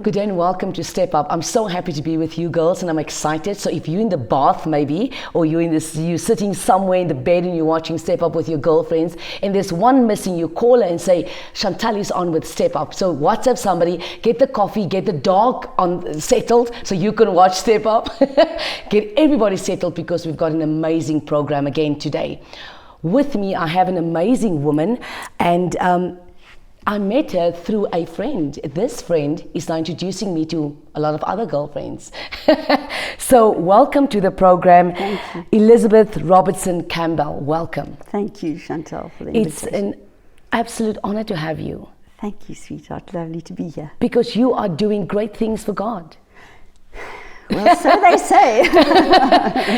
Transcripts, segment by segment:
Good day and welcome to Step Up. I'm so happy to be with you girls and I'm excited. So if you're in the bath maybe, or you're sitting somewhere in the bed and you're watching Step Up with your girlfriends and there's one missing, you call her and say, Chantal is on with Step Up. So WhatsApp somebody, get the coffee, get the dog settled so you can watch Step Up. Get everybody settled because we've got an amazing program again today. With me, I have an amazing woman and I met her through a friend. This friend is now introducing me to a lot of other girlfriends. So welcome to the program, Elizaberth Robertson Campbell. Welcome. Thank you, Chantal, for the invitation. It's an absolute honor to have you. Thank you, sweetheart. Lovely to be here. Because you are doing great things for God. Well, so they say.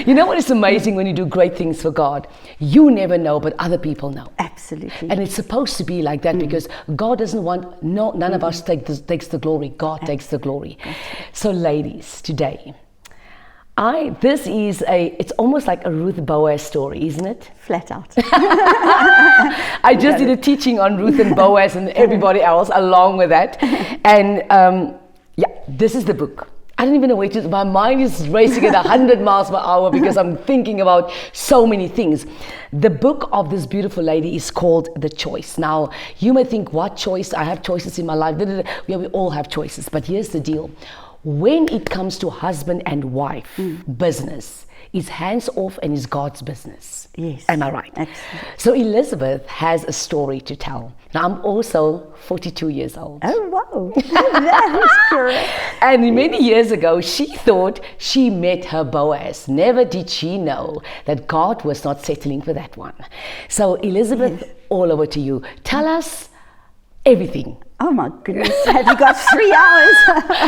You know what is amazing when you do great things for God? You never know, but other people know. Absolutely. And it's supposed to be like that because God doesn't want, none of us takes the glory. God takes the glory. So ladies, today, it's almost like a Ruth Boaz story, isn't it? Flat out. I just did a teaching on Ruth and Boaz and everybody else along with that. And this is the book. I don't even know where to, my mind is racing at 100 miles per hour because I'm thinking about so many things. The book of this beautiful lady is called The Choice. Now, you may think, what choice? I have choices in my life. We all have choices, but here's the deal. When it comes to husband and wife business, it's hands off and it's God's business. Yes. Am I right? Absolutely. So Elizaberth has a story to tell. Now I'm also 42 years old. Oh, wow. That is correct. And many years ago, she thought she met her Boaz. Never did she know that God was not settling for that one. So Elizaberth, all over to you. Tell us everything. Oh my goodness, have you got 3 hours?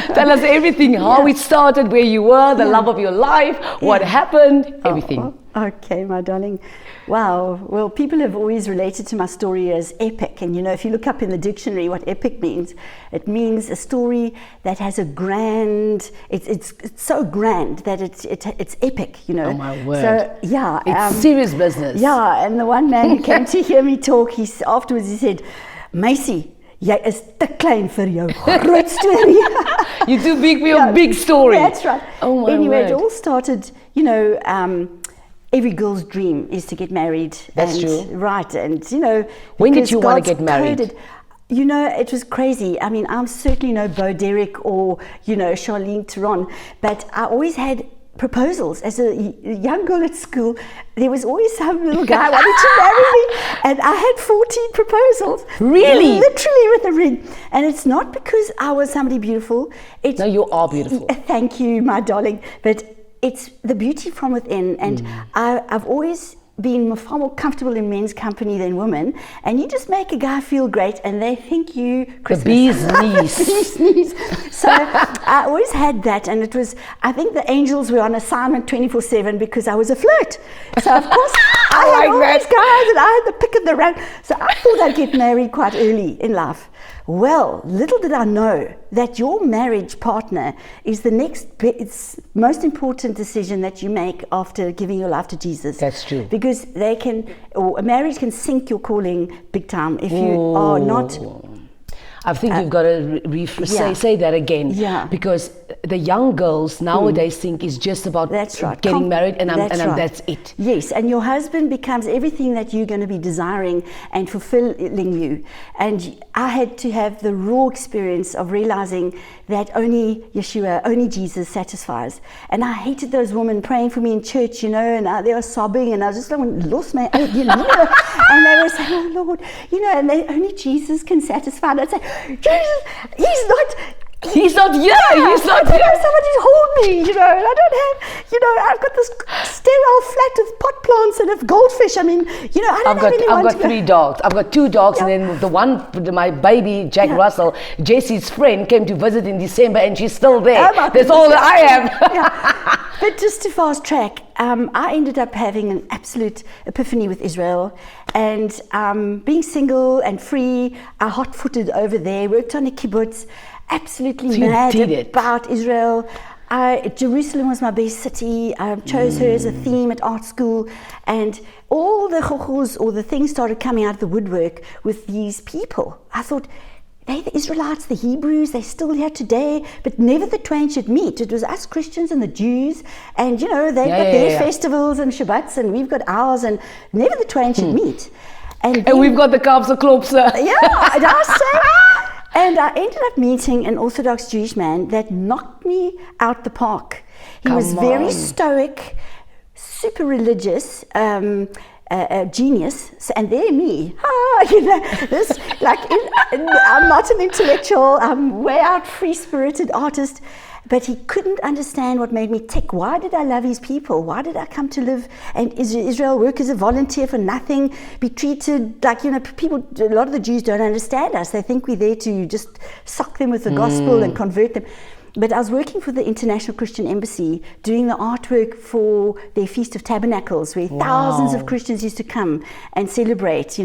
Tell us everything, how it started, where you were, the love of your life, what happened, everything. Okay, my darling. Wow. Well, people have always related to my story as epic. And you know, if you look up in the dictionary what epic means, it means a story that has a grand, it's so grand that it's epic, you know. Oh my word. So, yeah. It's serious business. Yeah, and the one man who came to hear me talk, afterwards he said, Macy, jy is te klein vir jou groot story. You're too big for your big story. That's right. Oh my anyway, word. It all started, you know, every girl's dream is to get married. That's true. Right, and you know. When did you want to get married? You know, it was crazy. I mean, I'm certainly no Bo Derek or, you know, Charlene Theron, but I always had proposals. As a young girl at school, there was always some little guy wanting to marry me, and I had 14 proposals. Really? Literally with a ring. And it's not because I was somebody beautiful. No, you are beautiful. Thank you, my darling. But it's the beauty from within, and I've always been far more comfortable in men's company than women, and you just make a guy feel great and they think you Christmas. The bee's knees. The bee's knees. So I always had that, and it was, I think the angels were on assignment 24/7 because I was a flirt. So of course I had all these guys and I had the pick of the rank. So I thought I'd get married quite early in life. Well, little did I know that your marriage partner is the it's most important decision that you make after giving your life to Jesus. That's true. Because a marriage can sink your calling big time if you are not. I think you've got to say that again. Yeah. Because the young girls nowadays think it's just about getting married and that's it. Yes, and your husband becomes everything that you're going to be desiring and fulfilling you. And I had to have the raw experience of realizing that only Yeshua, only Jesus satisfies. And I hated those women praying for me in church, you know, and they were sobbing, and I was just like, lost my, you know, and they were saying, oh Lord, you know, and only Jesus can satisfy. And I'd say, Jesus, He's not here. He's not here. Somebody hold me, you know. And I don't have, you know, I've got this sterile flat with pot plants and of goldfish. I mean, you know, I don't have anyone. I've got 3 dogs. I've got 2 dogs, and then the one, my baby Jack Russell, Jesse's friend, came to visit in December, and she's still there. That's all that I have. But just to fast track, I ended up having an absolute epiphany with Israel, and being single and free, I hot-footed over there, worked on a kibbutz. Absolutely mad about Israel. Jerusalem was my best city. I chose her as a theme at art school, and all the chochos or the things started coming out of the woodwork with these people. I thought, the Israelites, the Hebrews, they're still here today, but never the twain should meet. It was us Christians and the Jews, and they've got their festivals and Shabbats, and we've got ours, and never the twain should meet. And we've got the Kapselklopse. Yeah, and I say, and I ended up meeting an Orthodox Jewish man that knocked me out the park. He was very stoic, super religious, genius, and they're me. This I'm not an intellectual. I'm way out free-spirited artist, but he couldn't understand what made me tick. Why did I love his people? Why did I come to live in Israel, work as a volunteer for nothing, be treated like people? A lot of the Jews don't understand us. They think we're there to just sock them with the gospel and convert them. But I was working for the International Christian Embassy, doing the artwork for their Feast of Tabernacles, where thousands of Christians used to come and celebrate,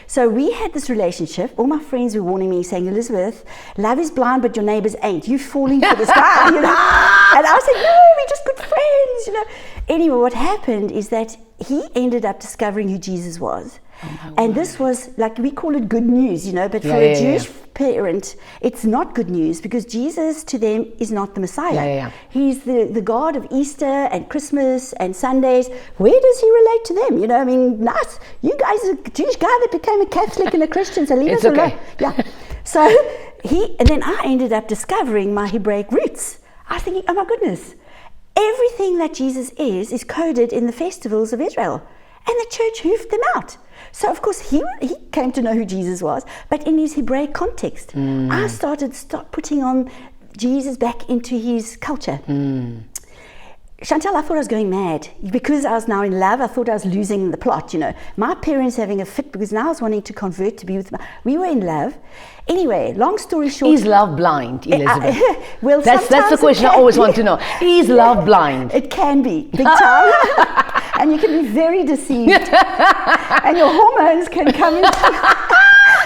So we had this relationship. All my friends were warning me, saying, Elizaberth, love is blind, but your neighbors ain't. You're falling for this guy, And I was like, no, we're just good friends, Anyway, what happened is that he ended up discovering who Jesus was. And this was, like, we call it good news, but for a Jewish parent, it's not good news, because Jesus to them is not the Messiah. He's the God of Easter and Christmas and Sundays. Where does he relate to them? Nice. You guys are a Jewish guy that became a Catholic and a Christian, so leave us alone. Yeah. So and then I ended up discovering my Hebraic roots. I was thinking, oh my goodness, everything that Jesus is coded in the festivals of Israel. And the church hoofed them out. So, of course, he came to know who Jesus was, but in his Hebraic context. I started putting on Jesus back into his culture. Chantal, I thought I was going mad. Because I was now in love, I thought I was losing the plot, My parents having a fit, because now I was wanting to convert to be with we were in love. Anyway, long story short. Is love blind, Elizaberth? Well, that's the question I always want to know. Is love blind? It can be, big time. And you can be very deceived. And your hormones can come in.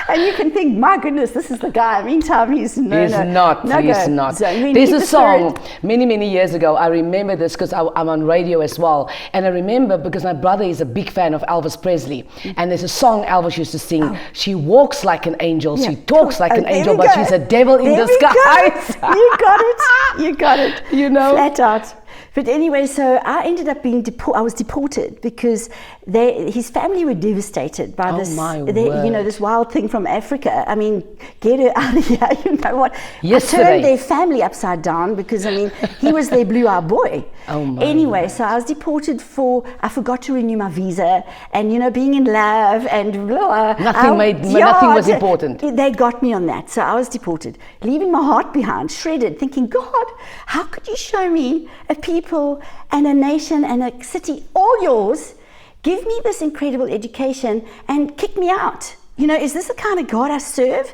And you can think, my goodness, this is the guy. Meantime, he's not. So there's a song many years ago. I remember this because I'm on radio as well. And I remember because my brother is a big fan of Elvis Presley. And there's a song Elvis used to sing. She walks like an angel. She talks like an angel, but she's a devil in disguise. You got it. You got it. Flat out. But anyway, so I ended up being I was deported because his family were devastated by this wild thing from Africa. I mean, get her out of here. You know what? Yesterday. I turned their family upside down because he was their blue-eyed boy. Anyway, so I was deported I forgot to renew my visa, and being in love and nothing was important. They got me on that, so I was deported, leaving my heart behind, shredded, thinking, God, how could you show me a people and a nation and a city, all yours, give me this incredible education and kick me out? Is this the kind of God I serve?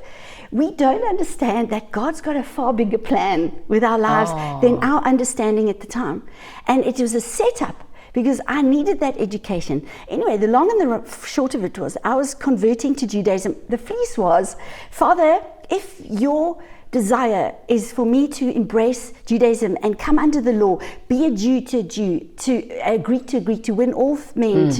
We don't understand that God's got a far bigger plan with our lives than our understanding at the time. And it was a setup because I needed that education. Anyway, the long and the short of it was I was converting to Judaism. The fleece was, Father, if your desire is for me to embrace Judaism and come under the law, be a Jew to a Jew, to a Greek to a Greek, to win all men,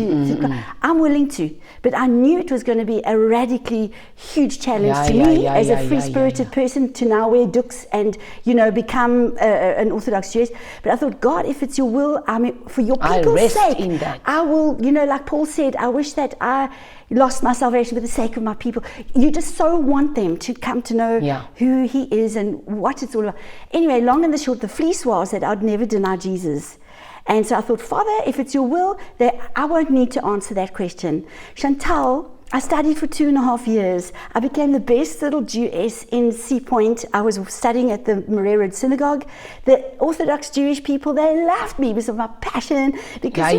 I'm willing to. But I knew it was going to be a radically huge challenge to me as a free-spirited person to now wear dukes and, become an Orthodox Jew. But I thought, God, if it's your will, for your people's sake, I will, like Paul said, I wish that I lost my salvation for the sake of my people. You just so want them to come to know who he is and what it's all about. Anyway, long and the short, the fleece was that I'd never deny Jesus. And so I thought, Father, if it's your will, that I won't need to answer that question. Chantal, I studied for 2.5 years. I became the best little Jewess in Sea Point. I was studying at the Murray Road Synagogue. The Orthodox Jewish people, they loved me because of my passion. Because,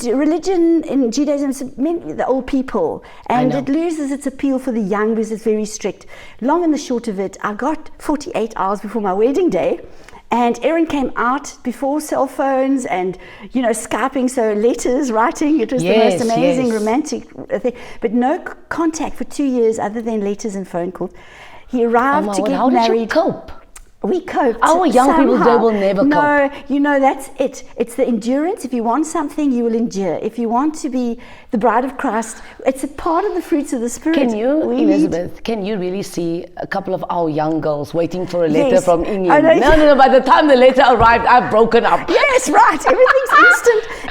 religion in Judaism is meant the old people. And it loses its appeal for the young because it's very strict. Long and the short of it, I got 48 hours before my wedding day. And Aaron came out before cell phones and, Skyping, so letters, writing. It was the most amazing, romantic thing. But no contact for 2 years other than letters and phone calls. He arrived to get married. How did you cope? We coped. Our young people, they somehow. will never cope. No, you know, that's it. It's the endurance. If you want something, you will endure. If you want to be the bride of Christ, it's a part of the fruits of the Spirit. Can you, We Elizaberth, can you really see a couple of our young girls waiting for a letter Yes. from England? Oh, no. No, by the time the letter arrived, I've broken up. Yes, right. Everything's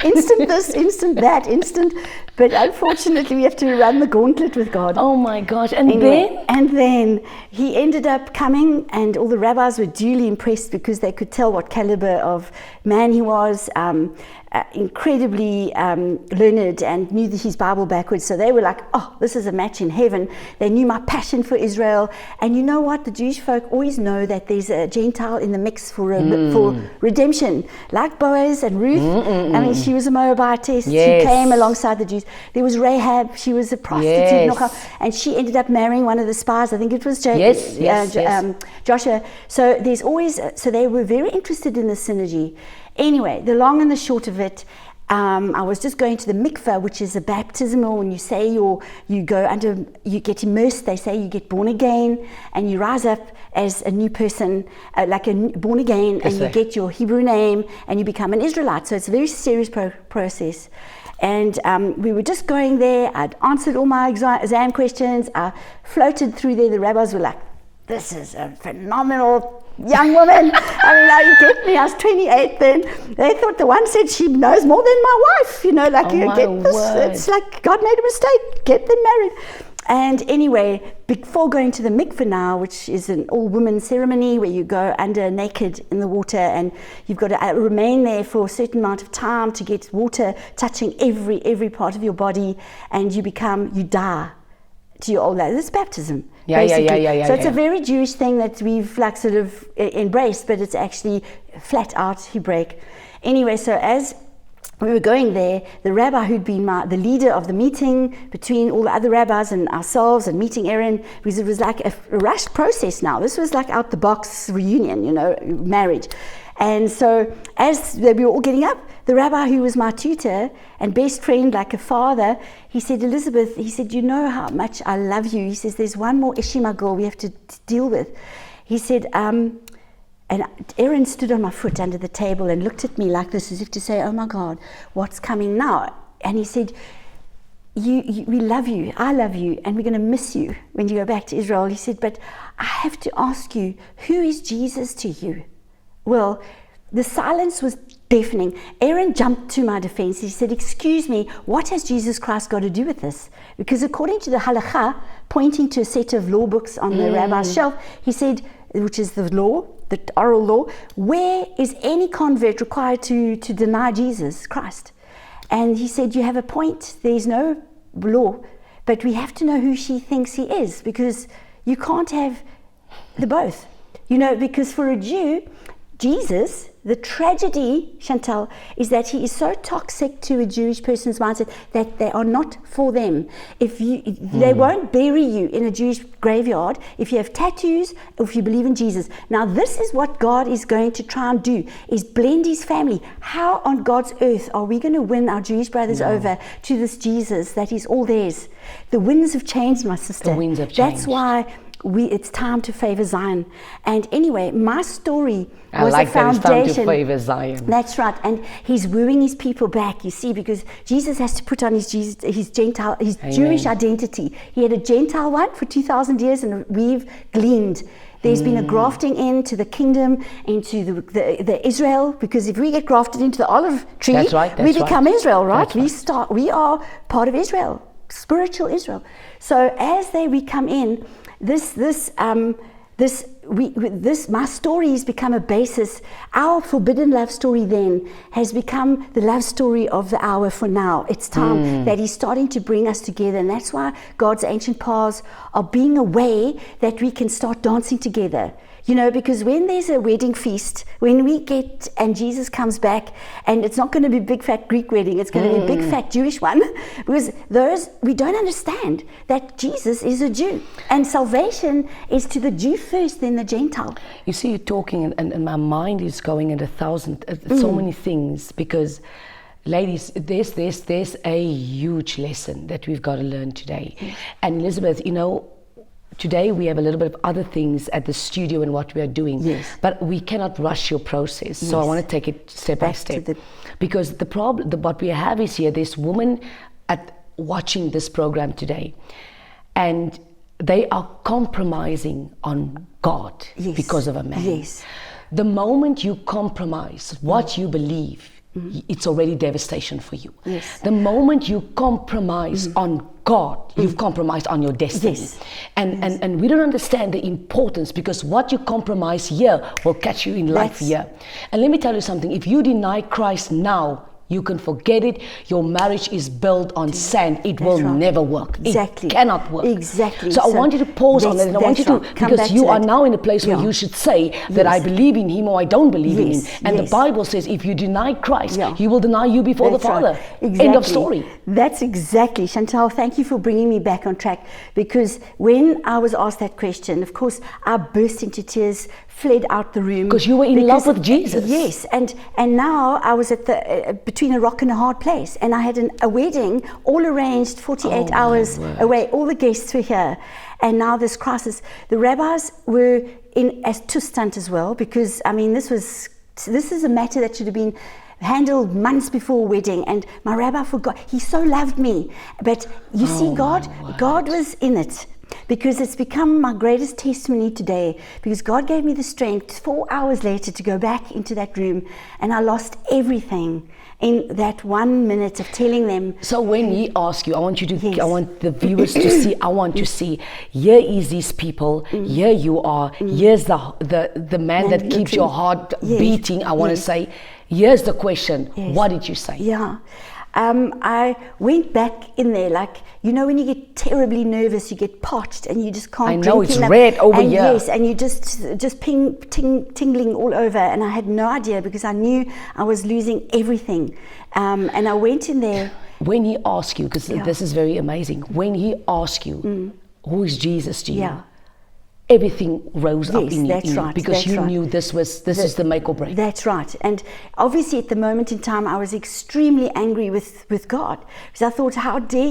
instant this, instant that, instant. But unfortunately, we have to run the gauntlet with God. Oh my gosh. And Anyway, and then he ended up coming, and all the rabbis were duly impressed because they could tell what caliber of man he was, incredibly learned, and knew his Bible backwards. So they were like, oh, this is a match in heaven. They knew my passion for Israel. And you know what? The Jewish folk always know that there's a Gentile in the mix for redemption. Like Boaz and Ruth. I mean, she was a Moabitess. Yes. She came alongside the Jews. There was Rahab. She was a prostitute. Yes. And she ended up marrying one of the spies. I think it was Yes. Joshua. So there's always, so they were very interested in the synergy. Anyway, the long and the short of it, I was just going to the mikveh, which is a baptismal. When you say you go under, you get immersed. They say you get born again, and you rise up as a new person, like born again, and you get your Hebrew name, and you become an Israelite. So it's a very serious process. And we were just going there. I'd answered all my exam questions. I floated through there. The rabbis were like, "This is a phenomenal young woman." I mean, now you get me. I was 28 then. They thought the one said she knows more than my wife. You know, like you get this. Word. It's like God made a mistake. Get them married. And anyway, before going to the mikveh now, which is an all-women ceremony where you go under naked in the water, and you've got to remain there for a certain amount of time to get water touching every part of your body, and you die to your old life. This is baptism. Yeah. So it's a very Jewish thing that we've like sort of embraced, but it's actually flat out Hebraic. Anyway, so as we were going there, the rabbi who'd been the leader of the meeting between all the other rabbis and ourselves and meeting Aaron, because it was like a rushed process now. This was like out the box reunion, you know, marriage. And so as we were all getting up, the rabbi who was my tutor and best friend, like a father, he said, "Elizaberth," he said, "you know how much I love you." He says, "There's one more Ishima girl we have to deal with." He said, and Aaron stood on my foot under the table and looked at me like this, as if to say, "Oh my God, what's coming now?" And he said, we love you, I love you, and we're going to miss you when you go back to Israel." He said, "But I have to ask you, who is Jesus to you?" Well, the silence was deafening. Aaron jumped to my defense. He said, "Excuse me, what has Jesus Christ got to do with this?" Because according to the halakha, pointing to a set of law books on the rabbi's shelf, he said, which is the law, the oral law, where is any convert required to deny Jesus Christ? And he said, "You have a point. There's no law, but we have to know who she thinks he is, because you can't have the both. You know, because for a Jew, Jesus, the tragedy, Chantal, is that he is so toxic to a Jewish person's mindset that they are not for them. They won't bury you in a Jewish graveyard if you have tattoos or if you believe in Jesus. Now, this is what God is going to try and do, is blend his family. How on God's earth are we going to win our Jewish brothers over to this Jesus that is all theirs? The winds have changed, my sister. The winds have changed. That's why it's time to favor Zion. And anyway, my story was like a foundation. that it's time to favor Zion. That's right. And he's wooing his people back, you see, because Jesus has to put on his Gentile, his Jewish identity. He had a Gentile one for 2,000 years, and we've gleaned. There's been a grafting into the kingdom, into the Israel, because if we get grafted into the olive tree, we become Israel, right? We are part of Israel, spiritual Israel. So as we come in, my story has become a basis. Our forbidden love story then has become the love story of the hour for now. It's time that he's starting to bring us together, and that's why God's ancient paths are being a way that we can start dancing together. You know, because when there's a wedding feast, when we get, and Jesus comes back, and it's not going to be a big fat Greek wedding, it's going to be a big fat Jewish one, because we don't understand that Jesus is a Jew, and salvation is to the Jew first, then the Gentile. You see, you're talking, and my mind is going into so many things, because ladies, there's a huge lesson that we've got to learn today. And Elizaberth, you know, today we have a little bit of other things at the studio and what we are doing. Yes. But we cannot rush your process. So I Yes. want to take it step by Back to step. Because the problem, what we have is here, this woman watching this program today, and they are compromising on God Yes. because of a man. Yes. The moment you compromise what you believe, it's already devastation for you. Yes. The moment you compromise on God, you've compromised on your destiny. Yes. And we don't understand the importance, because what you compromise here will catch you in life here. And let me tell you something, if you deny Christ now, you can forget it. Your marriage is built on sand. It will never work. Exactly. It cannot work. Exactly. So I want you to pause on that, and I want you to, because you are now in a place where you should say that I believe in him or I don't believe in him. And the Bible says if you deny Christ, he will deny you before the Father. Exactly. End of story. That's exactly. Chantal, thank you for bringing me back on track, because when I was asked that question, of course, I burst into tears, fled out the room. Because you were in love with Jesus. Yes, and now I was at the between a rock and a hard place, and I had a wedding all arranged 48 hours away. All the guests were here, and now this crisis. The rabbis were in as Zustand as well, because I mean this is a matter that should have been handled months before wedding, and my rabbi forgot. He so loved me, but you see, God was in it. Because it's become my greatest testimony today, because God gave me the strength 4 hours later to go back into that room, and I lost everything in that 1 minute of telling them. So when he asks you, I want you to, I want the viewers to see, I want to see, here is these people, here you are, here's the man that keeps your heart beating, I want to say, here's the question, what did you say? Yeah. I went back in there, like, you know, when you get terribly nervous, you get parched and you just can't. I know, it's enough. red over and here. Yes, and you just tingling all over, and I had no idea, because I knew I was losing everything. And I went in there. When he asked you, because this is very amazing, when he asked you, who is Jesus to you? Everything rose up in you, because you knew this is the make or break. That's right. And obviously at the moment in time I was extremely angry with God, because I thought, how dare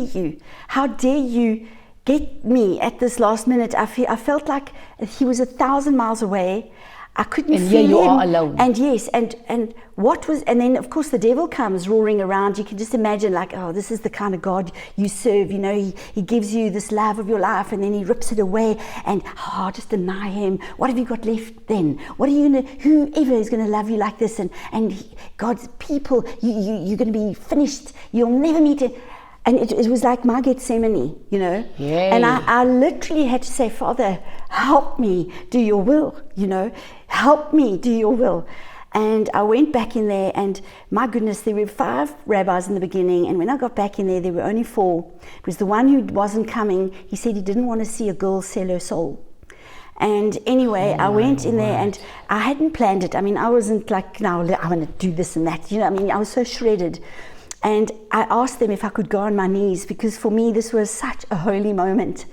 you get me at this last minute. I felt like he was 1,000 miles away. I couldn't feel him. And here you are alone. And yes, and what was, and then of course the devil comes roaring around. You can just imagine, like, oh, this is the kind of God you serve. You know, he gives you this love of your life, and then he rips it away, and just deny him. What have you got left then? What are you gonna? Whoever is gonna love you like this? And God's people, you're gonna be finished. You'll never meet it. And it was like my Gethsemane, you know. Yay. And I literally had to say, Father, help me do your will, you know. Help me do your will. And I went back in there, and my goodness, there were 5 rabbis in the beginning, and when I got back in there were only 4. Because the one who wasn't coming, he said he didn't want to see a girl sell her soul. And anyway, I went in there, and I hadn't planned it. I mean, I wasn't like, no, I want to do this and that. You know, I mean, I was so shredded. And I asked them if I could go on my knees, because for me this was such a holy moment.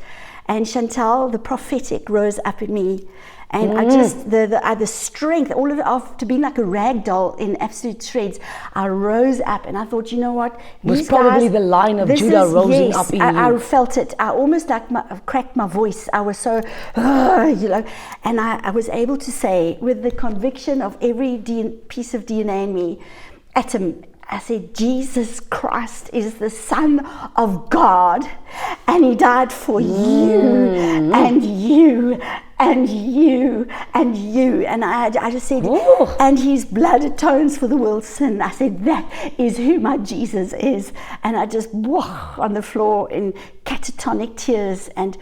And Chantal, the prophetic, rose up in me, and I just the strength, all of it, after being like a rag doll in absolute shreds, I rose up, and I thought, you know what? It was probably the Lion of Judah rising up in you. I felt it. I almost like cracked my voice. I was so, you know, and I was able to say, with the conviction of every piece of DNA in me, atom. I said, Jesus Christ is the Son of God, and he died for you, and you, and you, and you. And I just said, and his blood atones for the world's sin. I said, that is who my Jesus is. And I just on the floor in catatonic tears, and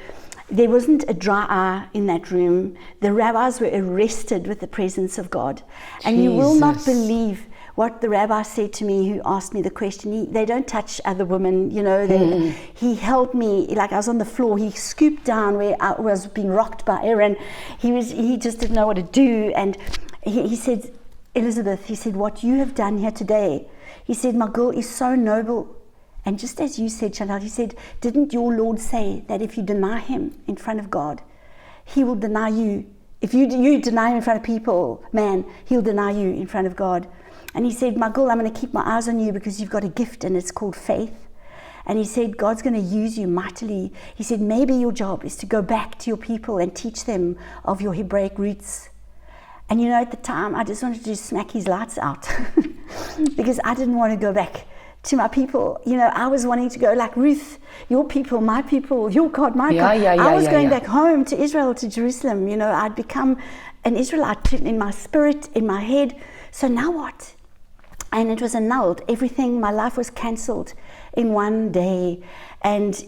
there wasn't a dry eye in that room. The rabbis were arrested with the presence of God. And you will not believe what the rabbi said to me, who asked me the question. They don't touch other women, you know. He held me like I was on the floor. He scooped down where I was being rocked by Aaron. He just didn't know what to do. And he said, Elizaberth, he said, what you have done here today, he said, my girl is so noble. And just as you said, Chantal, he said, didn't your Lord say that if you deny him in front of God, he will deny you? If you deny him in front of people, man, he'll deny you in front of God. And he said, my girl, I'm going to keep my eyes on you, because you've got a gift, and it's called faith. And he said, God's going to use you mightily. He said, maybe your job is to go back to your people and teach them of your Hebraic roots. And you know, at the time, I just wanted to smack his lights out because I didn't want to go back to my people. You know, I was wanting to go like Ruth, your people, my people, your God, my God. I was going back home to Israel, to Jerusalem. You know, I'd become an Israelite in my spirit, in my head. So now what? And it was annulled. Everything, my life was cancelled in one day. And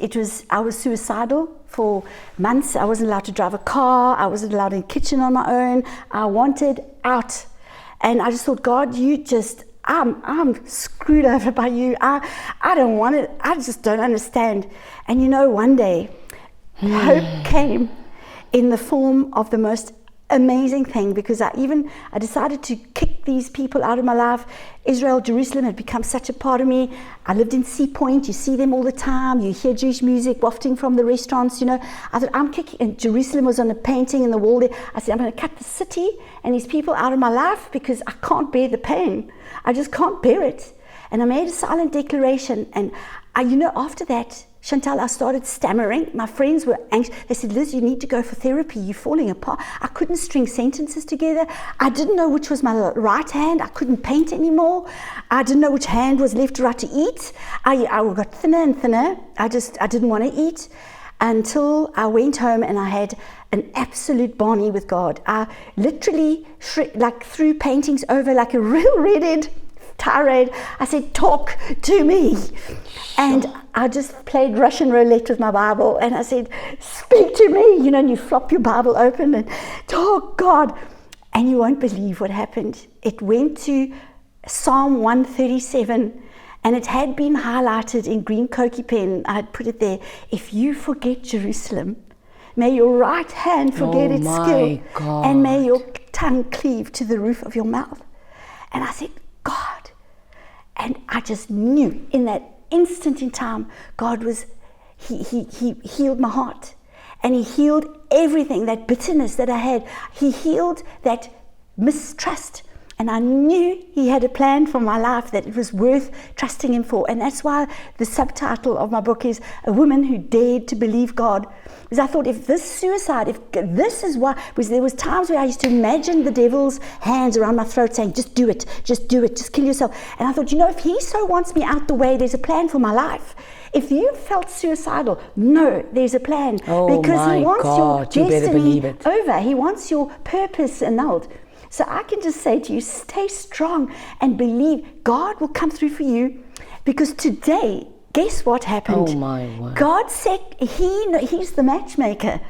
I was suicidal for months. I wasn't allowed to drive a car. I wasn't allowed in the kitchen on my own. I wanted out. And I just thought, God, I'm screwed over by you. I don't want it. I just don't understand. And you know, one day, hope came in the form of the most amazing thing, because I decided to kick these people out of my life. Israel, Jerusalem had become such a part of me. I lived in Sea Point. You see them all the time. You hear Jewish music wafting from the restaurants. You know, I thought, I'm kicking. And Jerusalem was on a painting in the wall there. I said, I'm going to cut the city and these people out of my life because I can't bear the pain. I just can't bear it. And I made a silent declaration. And after that, Chantal, I started stammering. My friends were anxious. They said, Liz, you need to go for therapy. You're falling apart. I couldn't string sentences together. I didn't know which was my right hand. I couldn't paint anymore. I didn't know which hand was left or right to eat. I got thinner and thinner. I didn't want to eat until I went home and I had an absolute Barney with God. I literally threw paintings over like a real redhead tirade. I said, talk to me. And I just played Russian roulette with my Bible and I said, speak to me. You know, and you flop your Bible open and talk, God. And you won't believe what happened. It went to Psalm 137 and it had been highlighted in green Koki pen. I had put it there. If you forget Jerusalem, may your right hand forget its skill, God. And may your tongue cleave to the roof of your mouth. And I said, God. And I just knew in that instant in time, God he healed my heart. And he healed everything, that bitterness that I had. He healed that mistrust. And I knew he had a plan for my life that it was worth trusting him for. And that's why the subtitle of my book is A Woman Who Dared to Believe God. Because I thought, if this is why, because there was times where I used to imagine the devil's hands around my throat saying, just do it, just kill yourself. And I thought, if he so wants me out the way, there's a plan for my life. If you felt suicidal, no, there's a plan. Because he wants your destiny over. He wants your purpose annulled. So I can just say to you, stay strong and believe God will come through for you. Because today, guess what happened? Oh my word. God said he's the matchmaker.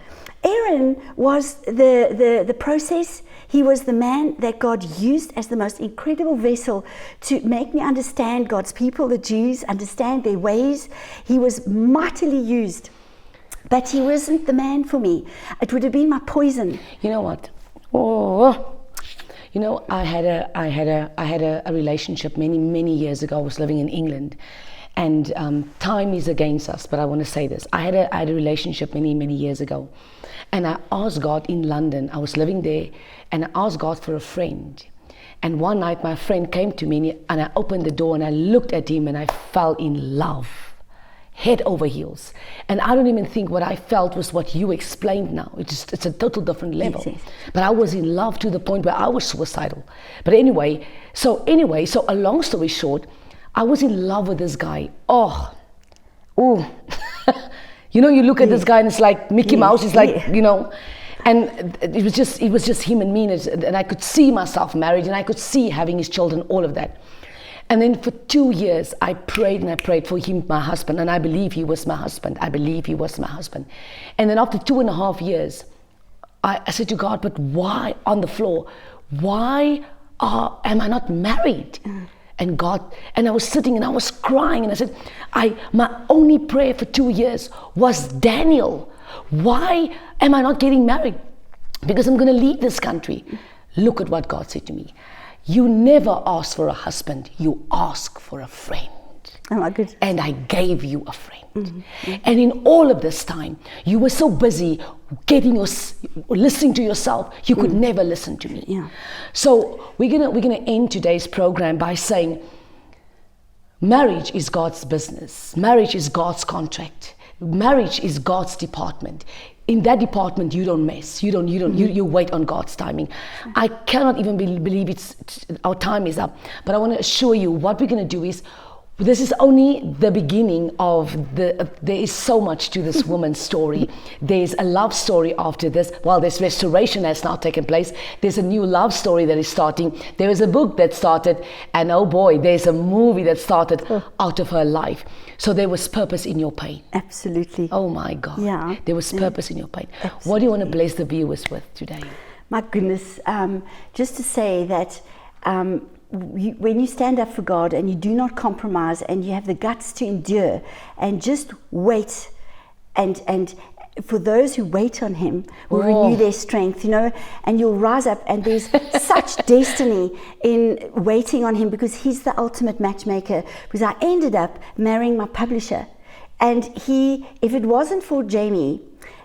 Aaron was the process. He was the man that God used as the most incredible vessel to make me understand God's people, the Jews, understand their ways. He was mightily used. But he wasn't the man for me. It would have been my poison. You know what? I had a relationship many years ago. I was living in England, and time is against us. But I want to say this: I had a relationship many years ago, and I asked God in London. I was living there, and I asked God for a friend. And one night, my friend came to me, and I opened the door, and I looked at him, and I fell in love, head over heels. And I don't even think what I felt was what you explained now. It's a total different level. Yes. But I was in love to the point where I was suicidal. But anyway, so a long story short, I was in love with this guy. You look at this guy and it's like Mickey Mouse is like, and it was just him and me, and I could see myself married, and I could see having his children, all of that. And then for 2 years, I prayed for him, my husband, and I believe he was my husband. And then after 2.5 years, I said to God, but why on the floor? Why am I not married? And I was sitting and I was crying, and I said, my only prayer for 2 years was, Daniel, why am I not getting married? Because I'm going to leave this country. Look at what God said to me. You never ask for a husband, you ask for a friend. Oh my goodness. And I gave you a friend. Mm-hmm. And in all of this time, you were so busy listening to yourself, you could never listen to me. Yeah. So we're gonna end today's program by saying, Marriage is God's business. Marriage is God's contract. Marriage is God's department. In that department, you don't mess. You wait on God's timing. I cannot even believe our time is up. But I want to assure you, what we're going to do is, this is only the beginning of there is so much to this woman's story. There's a love story after this. While this restoration has now taken place, there's a new love story that is starting. There is a book that started, and oh boy, there's a movie that started out of her life. So there was purpose in your pain. Absolutely. Oh my God. Yeah. There was purpose in your pain. Absolutely. What do you want to bless the viewers with today? My goodness, just to say that when you stand up for God and you do not compromise and you have the guts to endure and just wait, and for those who wait on Him will renew their strength, and you'll rise up, and there's such destiny in waiting on Him, because He's the ultimate matchmaker. Because I ended up marrying my publisher, and if it wasn't for Jamie,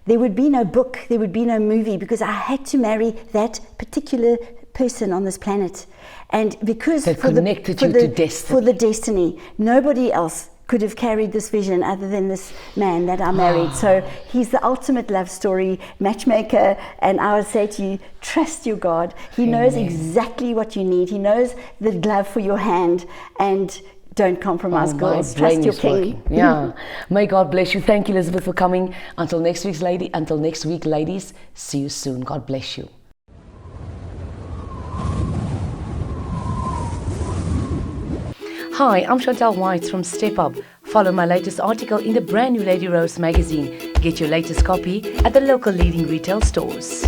there would be no book, there would be no movie, because I had to marry that particular person on this planet. And because that connected you to destiny. For the destiny, nobody else could have carried this vision other than this man that I married. So he's the ultimate love story matchmaker, and I would say to you, trust your God. He knows exactly what you need. He knows the glove for your hand, and don't compromise, girls. Trust your King. Yeah. May God bless you. Thank you, Elizabeth, for coming. Until next week, ladies, see you soon. God bless you. Hi, I'm Chantal White from Step Up. Follow my latest article in the brand new Lady Rose magazine. Get your latest copy at the local leading retail stores.